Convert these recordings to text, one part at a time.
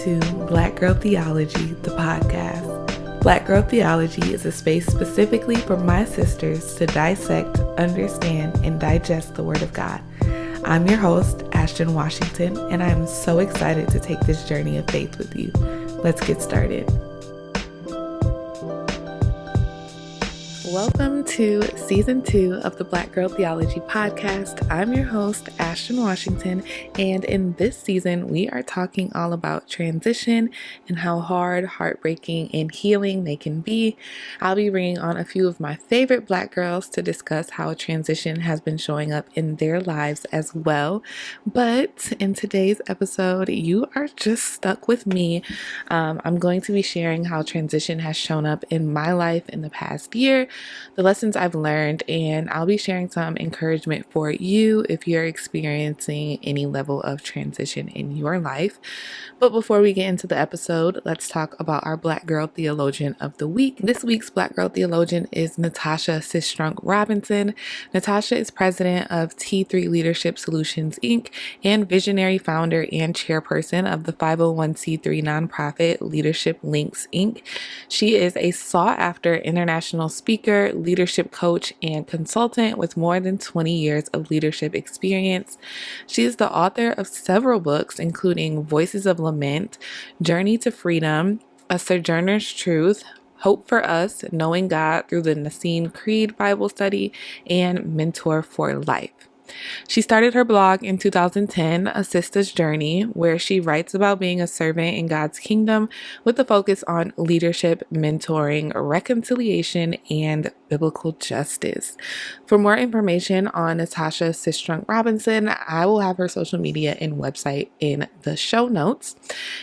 to Black Girl Theology, the podcast. Black Girl Theology is a space specifically for my sisters to dissect, understand, and digest the Word of God. I'm your host, Ashtyn Washington, and I'm so excited to take this journey of faith with you. Let's get started. Welcome to Season 2 of the Black Girl Theology podcast. I'm your host, Ashtyn Washington, and in this season, we are talking all about transition and how hard, heartbreaking, and healing they can be. I'll be bringing on a few of my favorite Black girls to discuss how transition has been showing up in their lives as well. But in today's episode, you are just stuck with me. I'm going to be sharing how transition has shown up in my life in the past year, the lessons I've learned, and I'll be sharing some encouragement for you if you're experiencing any level of transition in your life. But before we get into the episode, let's talk about our Black Girl Theologian of the week. This week's Black Girl Theologian is Natasha Sistrunk Robinson. Natasha is president of T3 Leadership Solutions, Inc. and Visionary Founder and Chairperson of the 501c3 nonprofit Leadership Links, Inc. She is a sought-after international speaker, leadership coach, and consultant with more than 20 years of leadership experience. She is the author of several books, including Voices of Lament, Journey to Freedom, A Sojourner's Truth, Hope for Us, Knowing God Through the Nicene Creed Bible Study, and Mentor for Life. She started her blog in 2010, A Sister's Journey, where she writes about being a servant in God's kingdom with a focus on leadership, mentoring, reconciliation, and biblical justice. For more information on Natasha Sistrunk Robinson, I will have her social media and website in the show notes.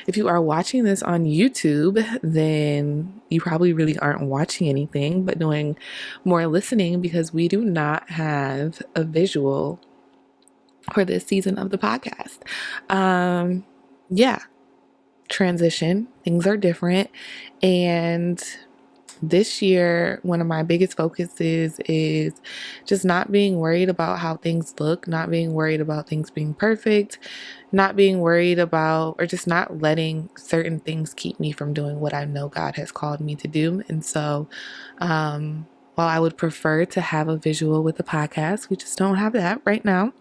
If you are watching this on YouTube, then you probably really aren't watching anything, but doing more listening because we do not have a visual for this season of the podcast. Transition, things are different. And this year, one of my biggest focuses is just not being worried about how things look, not being worried about things being perfect, not being worried about, or just not letting certain things keep me from doing what I know God has called me to do. And so, while I would prefer to have a visual with the podcast, we just don't have that right now.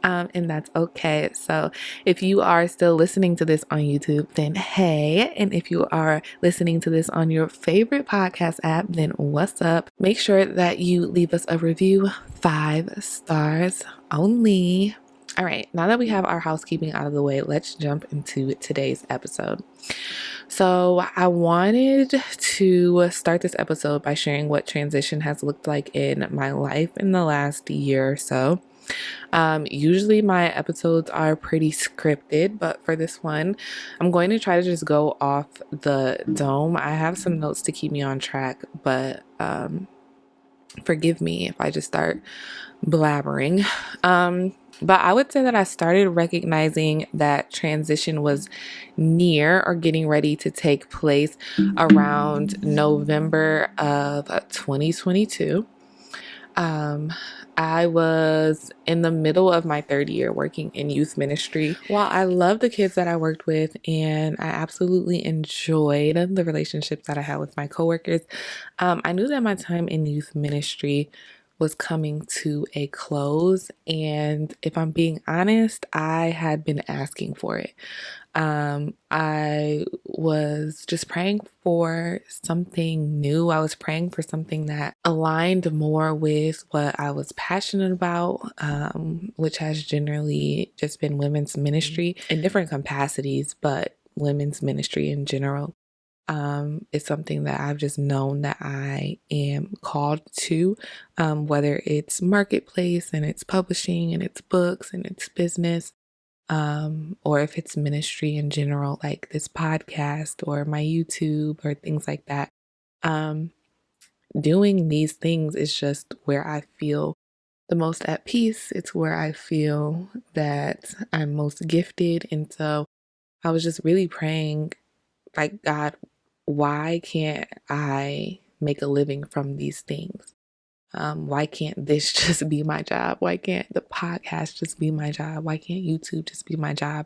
And that's okay. So if you are still listening to this on YouTube, then hey. And if you are listening to this on your favorite podcast app, then what's up? Make sure that you leave us a review, 5 stars only. All right, now that we have our housekeeping out of the way, let's jump into today's episode. So I wanted to start this episode by sharing what transition has looked like in my life in the last year or so. Usually my episodes are pretty scripted, but for this one, I'm going to try to just go off the dome. I have some notes to keep me on track, but forgive me if I just start blabbering. But I would say that I started recognizing that transition was near or getting ready to take place around November of 2022. I was in the middle of my 3rd year working in youth ministry. While I love the kids that I worked with and I absolutely enjoyed the relationships that I had with my coworkers, I knew that my time in youth ministry was coming to a close. And if I'm being honest, I had been asking for it. I was just praying for something new. I was praying for something that aligned more with what I was passionate about, which has generally just been women's ministry in different capacities, but women's ministry in general. Is something that I've just known that I am called to, whether it's marketplace and it's publishing and it's books and it's business, or if it's ministry in general, like this podcast or my YouTube or things like that. Doing these things is just where I feel the most at peace. It's where I feel that I'm most gifted. And so I was just really praying, like, God, why can't I make a living from these things? Why can't this just be my job? Why can't the podcast just be my job? Why can't YouTube just be my job?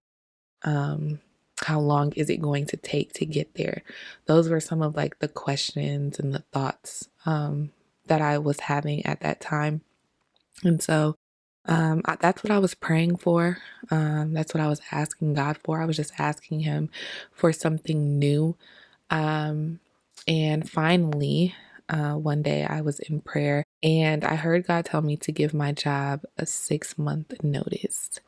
How long is it going to take to get there? Those were some of like the questions and the thoughts that I was having at that time. And so that's what I was praying for. That's what I was asking God for. I was just asking Him for something new. And finally, one day I was in prayer and I heard God tell me to give my job a 6-month notice.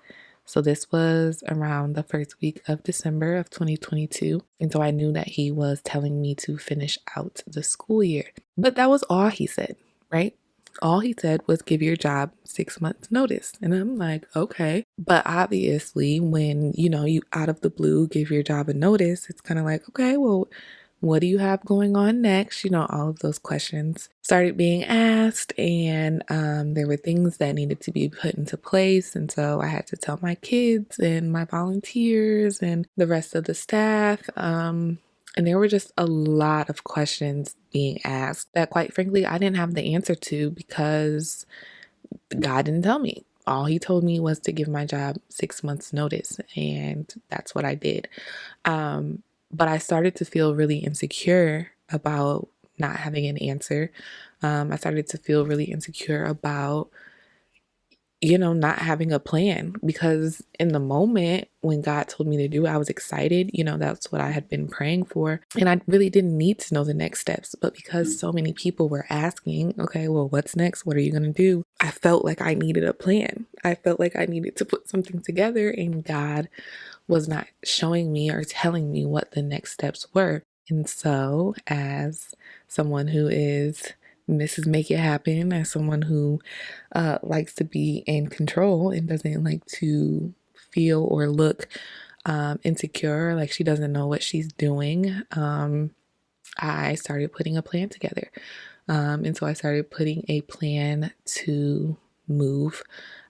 So this was around the first week of December of 2022. And so I knew that He was telling me to finish out the school year. But that was all He said, right? All He said was give your job 6 months notice. And I'm like, okay. But obviously when, you out of the blue give your job a notice, it's kind of like, okay, well, what do you have going on next? All of those questions started being asked, and there were things that needed to be put into place. And so I had to tell my kids and my volunteers and the rest of the staff. And there were just a lot of questions being asked that, quite frankly, I didn't have the answer to because God didn't tell me. All He told me was to give my job 6 months notice, and that's what I did. But I started to feel really insecure about not having an answer. I started to feel really insecure about, not having a plan, because in the moment when God told me to do it, I was excited. That's what I had been praying for. And I really didn't need to know the next steps. But because so many people were asking, okay, well, what's next? What are you going to do? I felt like I needed a plan. I felt like I needed to put something together, and God was not showing me or telling me what the next steps were. And so, as someone who is Mrs. Make It Happen, as someone who likes to be in control and doesn't like to feel or look insecure, like she doesn't know what she's doing, I started putting a plan together. And so I started putting a plan to move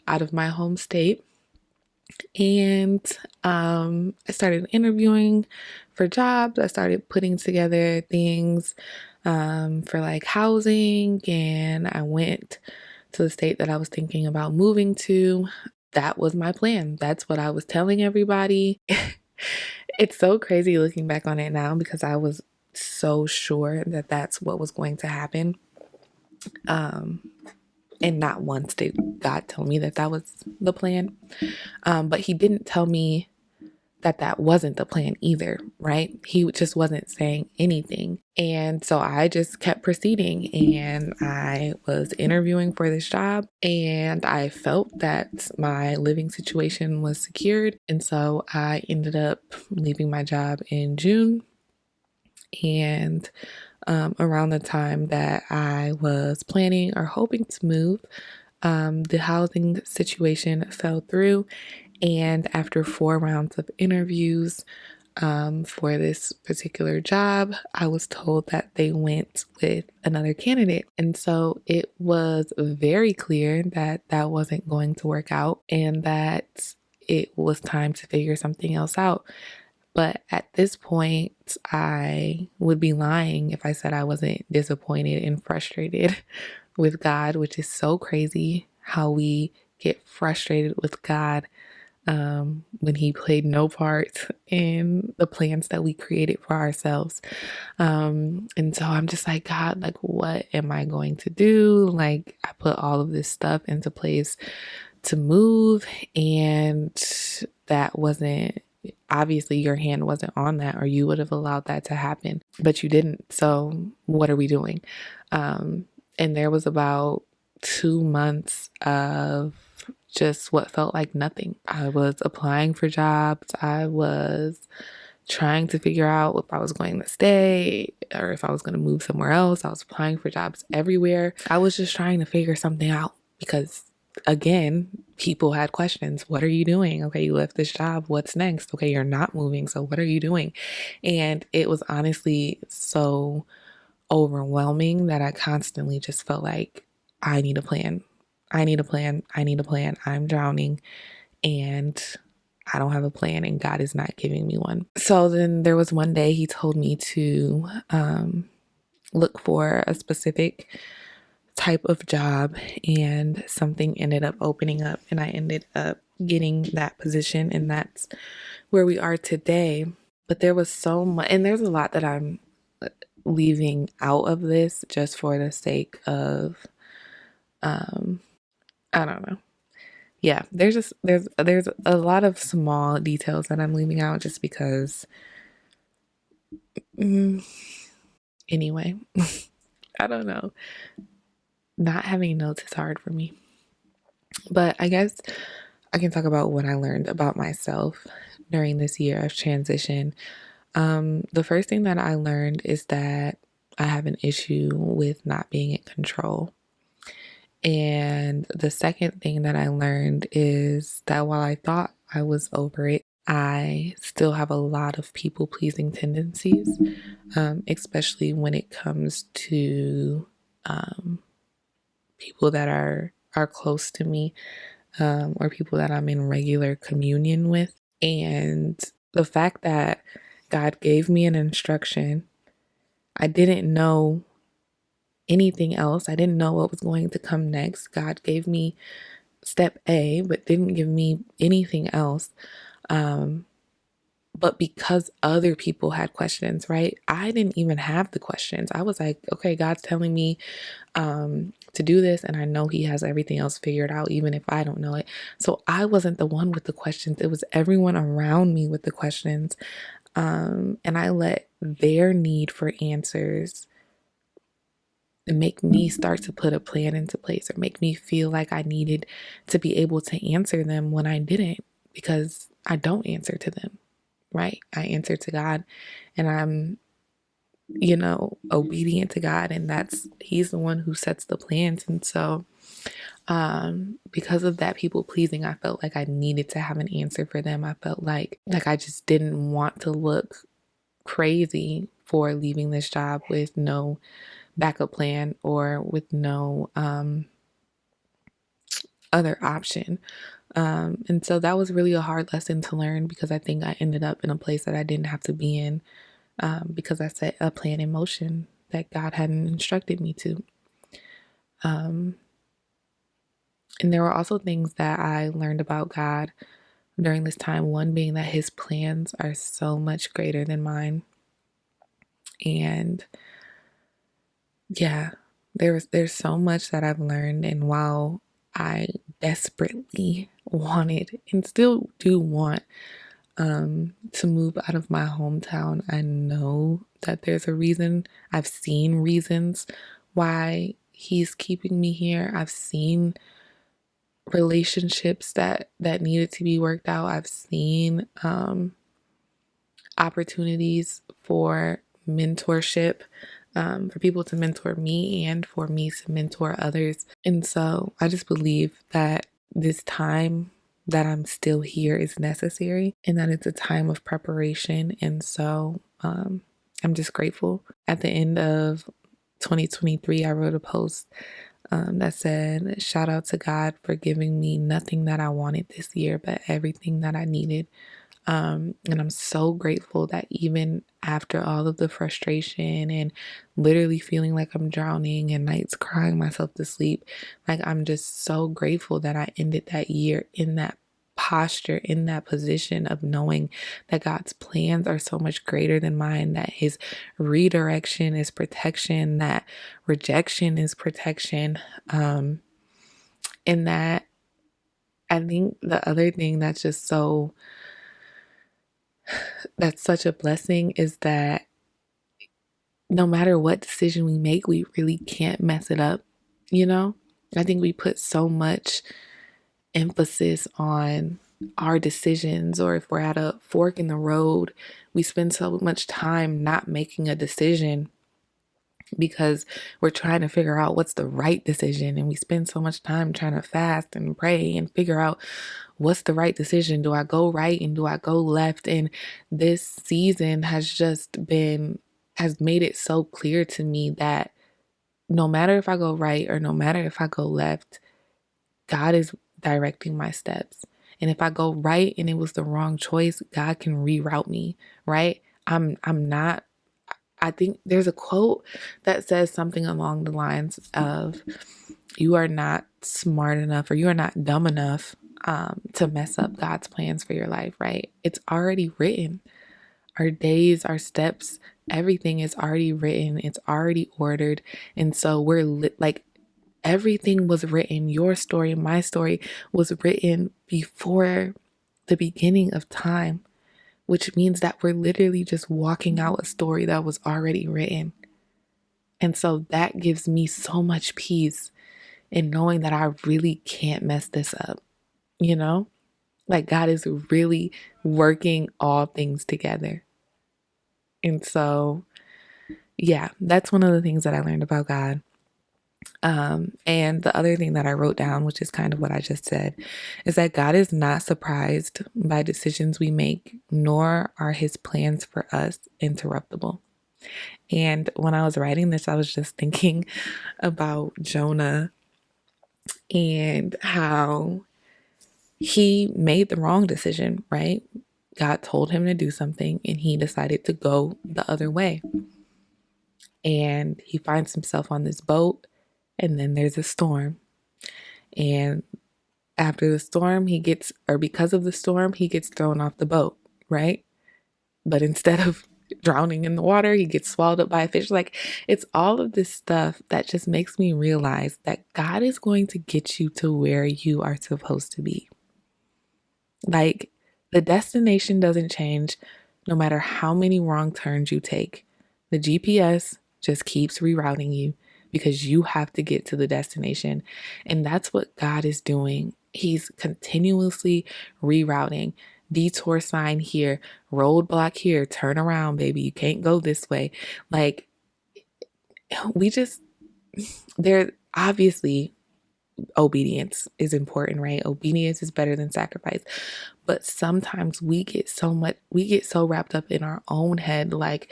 out of my home state. And I started interviewing for jobs. I started putting together things for like housing, and I went to the state that I was thinking about moving to. That was my plan. That's what I was telling everybody. It's so crazy looking back on it now because I was so sure that that's what was going to happen. And not once did God tell me that that was the plan. But He didn't tell me that that wasn't the plan either, right? He just wasn't saying anything. And so I just kept proceeding, and I was interviewing for this job, and I felt that my living situation was secured. And so I ended up leaving my job in June. And around the time that I was planning or hoping to move, the housing situation fell through. And after 4 rounds of interviews for this particular job, I was told that they went with another candidate. And so it was very clear that that wasn't going to work out and that it was time to figure something else out. But at this point, I would be lying if I said I wasn't disappointed and frustrated with God, which is so crazy how we get frustrated with God when He played no part in the plans that we created for ourselves. And so I'm just like, God, like, what am I going to do? Like, I put all of this stuff into place to move, and that wasn't, obviously your hand wasn't on that, or you would have allowed that to happen, but you didn't. So what are we doing? And there was about 2 months of just what felt like nothing. I was applying for jobs. I was trying to figure out if I was going to stay or if I was going to move somewhere else. I was applying for jobs everywhere. I was just trying to figure something out because, again, people had questions. What are you doing? Okay, you left this job. What's next? Okay, you're not moving. So what are you doing? And it was honestly so overwhelming that I constantly just felt like I need a plan. I need a plan. I need a plan. I'm drowning and I don't have a plan, and God is not giving me one. So then there was one day He told me to look for a specific type of job, and something ended up opening up, and I ended up getting that position, and that's where we are today. But there was so much, and there's a lot that I'm leaving out of this just for the sake of, I don't know. Yeah, there's a lot of small details that I'm leaving out just because. Anyway, I don't know. Not having notes is hard for me. But I guess I can talk about what I learned about myself during this year of transition. The first thing that I learned is that I have an issue with not being in control. And the second thing that I learned is that while I thought I was over it, I still have a lot of people-pleasing tendencies, especially when it comes to people that are close to me, or people that I'm in regular communion with. And the fact that God gave me an instruction, I didn't know anything else. I didn't know what was going to come next. God gave me step A, but didn't give me anything else. But because other people had questions, right? I didn't even have the questions. I was like, okay, God's telling me to do this, and I know He has everything else figured out, even if I don't know it. So I wasn't the one with the questions. It was everyone around me with the questions. And I let their need for answers make me start to put a plan into place, or make me feel like I needed to be able to answer them when I didn't, because I don't answer to them, right? I answer to God, and I'm, obedient to God, and He's the one who sets the plans. And so, because of that people pleasing, I felt like I needed to have an answer for them. I felt like I just didn't want to look crazy for leaving this job with no backup plan, or with no other option. And so that was really a hard lesson to learn, because I think I ended up in a place that I didn't have to be in, because I set a plan in motion that God hadn't instructed me to. And there were also things that I learned about God during this time. One being that His plans are so much greater than mine. And yeah, there's so much that I've learned. And while I desperately wanted, and still do want, to move out of my hometown, I know that there's a reason. I've seen reasons why He's keeping me here. I've seen relationships that needed to be worked out. I've seen opportunities for mentorship, for people to mentor me and for me to mentor others. And so I just believe that this time that I'm still here is necessary, and that it's a time of preparation. And so I'm just grateful. At the end of 2023, I wrote a post that said, "Shout out to God for giving me nothing that I wanted this year, but everything that I needed." And I'm so grateful that even after all of the frustration and literally feeling like I'm drowning and nights crying myself to sleep, like, I'm just so grateful that I ended that year in that posture, in that position of knowing that God's plans are so much greater than mine, that His redirection is protection, that rejection is protection. And that, I think the other thing that's such a blessing is that no matter what decision we make, we really can't mess it up. I think we put so much emphasis on our decisions, or if we're at a fork in the road, we spend so much time not making a decision because we're trying to figure out what's the right decision. And we spend so much time trying to fast and pray and figure out what's the right decision. Do I go right and do I go left? And this season has made it so clear to me that no matter if I go right or no matter if I go left, God is directing my steps. And if I go right and it was the wrong choice, God can reroute me, right? I think there's a quote that says something along the lines of, "You are not smart enough, or you are not dumb enough to mess up God's plans for your life, right? It's already written. Our days, our steps, everything is already written. It's already ordered. And so like everything was written. Your story, my story was written before the beginning of time, which means that we're literally just walking out a story that was already written. And so that gives me so much peace in knowing that I really can't mess this up, you know? Like God is really working all things together. And so, yeah, that's one of the things that I learned about God. And the other thing that I wrote down, which is kind of what I just said, is that God is not surprised by decisions we make, nor are his plans for us interruptible. And when I was writing this, I was just thinking about Jonah and how he made the wrong decision, right? God told him to do something and he decided to go the other way. And he finds himself on this boat, and then there's a storm. And after the storm, because of the storm, he gets thrown off the boat, right? But instead of drowning in the water, he gets swallowed up by a fish. Like, it's all of this stuff that just makes me realize that God is going to get you to where you are supposed to be. Like, the destination doesn't change no matter how many wrong turns you take. The GPS just keeps rerouting you because you have to get to the destination. And that's what God is doing. He's continuously rerouting. Detour sign here, roadblock here, turn around, baby. You can't go this way. Like, there obviously obedience is important, right? Obedience is better than sacrifice. But sometimes we get so wrapped up in our own head. Like,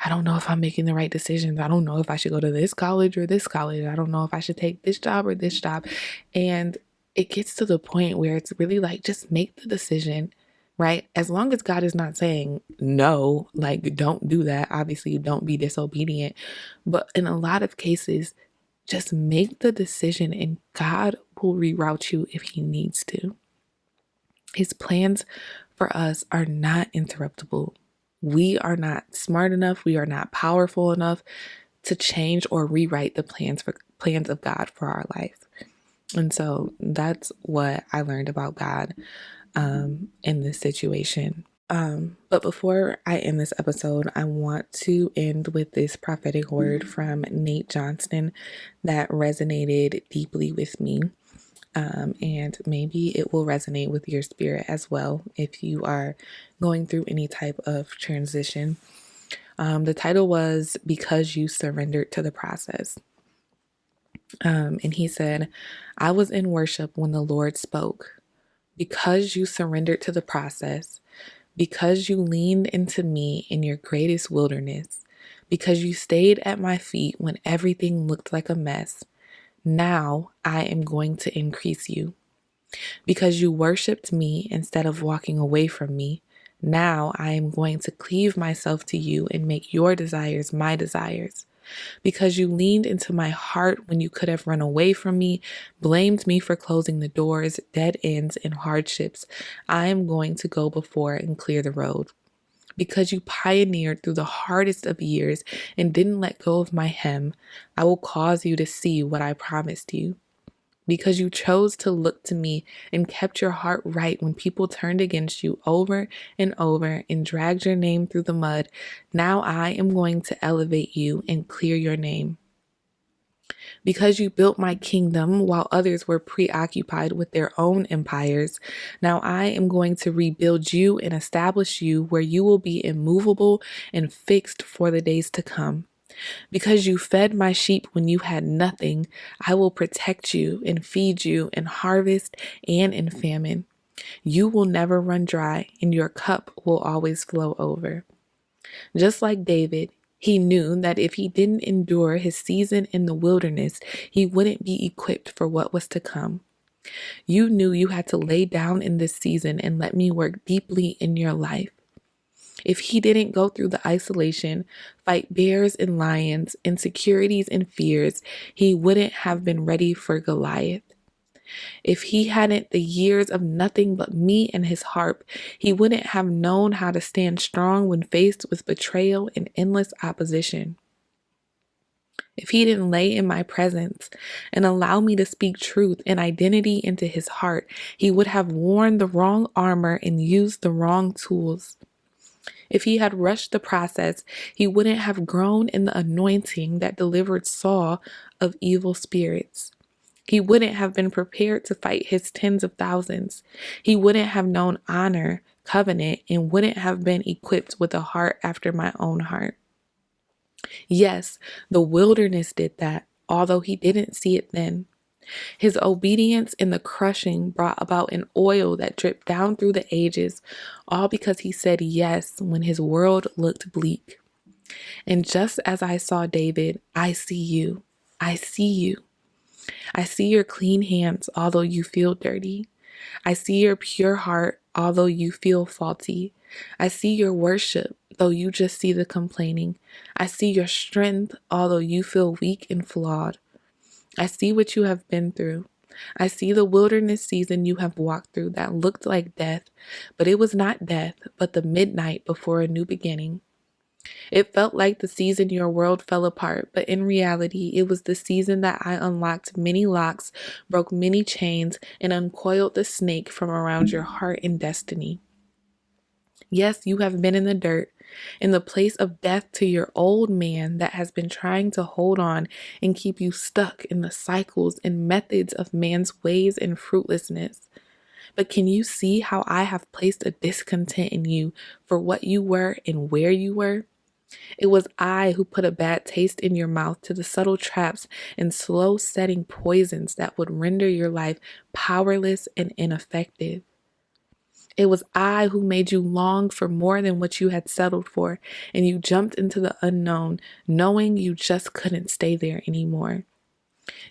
I don't know if I'm making the right decisions. I don't know if I should go to this college or this college. I don't know if I should take this job or this job. And it gets to the point where it's really like, just make the decision, right? As long as God is not saying no, like, don't do that. Obviously, don't be disobedient. But in a lot of cases, just make the decision and God will reroute you if he needs to. His plans for us are not interruptible. We are not smart enough. We are not powerful enough to change or rewrite the plans of God for our life. And so that's what I learned about God in this situation. But before I end this episode, I want to end with this prophetic word from Nate Johnston that resonated deeply with me. And maybe it will resonate with your spirit as well if you are going through any type of transition. The title was Because You Surrendered to the Process. And he said, I was in worship when the Lord spoke. Because you surrendered to the process, because you leaned into me in your greatest wilderness, because you stayed at my feet when everything looked like a mess, now I am going to increase you. Because you worshiped me instead of walking away from me, now I am going to cleave myself to you and make your desires my desires. Because you leaned into my heart when you could have run away from me, blamed me for closing the doors, dead ends, and hardships, I am going to go before and clear the road. Because you pioneered through the hardest of years and didn't let go of my hem, I will cause you to see what I promised you. Because you chose to look to me and kept your heart right when people turned against you over and over and dragged your name through the mud, now I am going to elevate you and clear your name. Because you built my kingdom while others were preoccupied with their own empires, now I am going to rebuild you and establish you where you will be immovable and fixed for the days to come. Because you fed my sheep when you had nothing, I will protect you and feed you in harvest and in famine. You will never run dry, and your cup will always flow over. Just like David, he knew that if he didn't endure his season in the wilderness, he wouldn't be equipped for what was to come. You knew you had to lay down in this season and let me work deeply in your life. If he didn't go through the isolation, fight bears and lions, insecurities and fears, he wouldn't have been ready for Goliath. If he hadn't the years of nothing but me and his harp, he wouldn't have known how to stand strong when faced with betrayal and endless opposition. If he didn't lay in my presence and allow me to speak truth and identity into his heart, he would have worn the wrong armor and used the wrong tools. If he had rushed the process, he wouldn't have grown in the anointing that delivered Saul of evil spirits. He wouldn't have been prepared to fight his tens of thousands. He wouldn't have known honor, covenant, and wouldn't have been equipped with a heart after my own heart. Yes, the wilderness did that, although he didn't see it then. His obedience in the crushing brought about an oil that dripped down through the ages, all because he said yes when his world looked bleak. And just as I saw David, I see you. I see you. I see your clean hands, although you feel dirty. I see your pure heart, although you feel faulty. I see your worship, though you just see the complaining. I see your strength, although you feel weak and flawed. I see what you have been through. I see the wilderness season you have walked through that looked like death, but it was not death, but the midnight before a new beginning. It felt like the season your world fell apart, but in reality, it was the season that I unlocked many locks, broke many chains, and uncoiled the snake from around your heart and destiny. Yes, you have been in the dirt, in the place of death to your old man that has been trying to hold on and keep you stuck in the cycles and methods of man's ways and fruitlessness. But can you see how I have placed a discontent in you for what you were and where you were? It was I who put a bad taste in your mouth to the subtle traps and slow setting poisons that would render your life powerless and ineffective. It was I who made you long for more than what you had settled for, and you jumped into the unknown, knowing you just couldn't stay there anymore.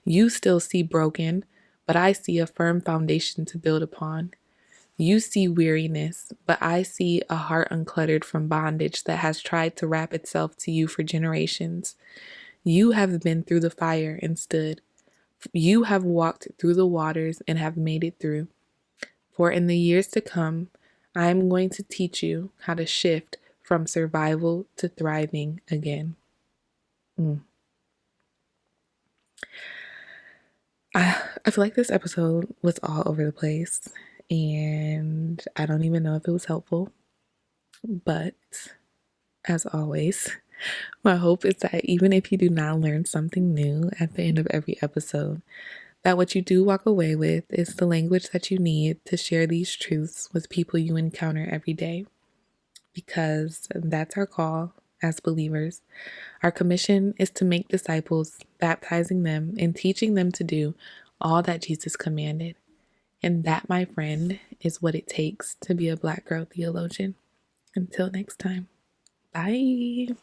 You still see broken, but I see a firm foundation to build upon. You see weariness, but I see a heart uncluttered from bondage that has tried to wrap itself to you for generations. You have been through the fire and stood. You have walked through the waters and have made it through. For in the years to come, I am going to teach you how to shift from survival to thriving again. I feel like this episode was all over the place, and I don't even know if it was helpful. But as always, my hope is that even if you do not learn something new at the end of every episode, that what you do walk away with is the language that you need to share these truths with people you encounter every day. Because that's our call as believers. Our commission is to make disciples, baptizing them and teaching them to do all that Jesus commanded. And that, my friend, is what it takes to be a Black girl theologian. Until next time, bye.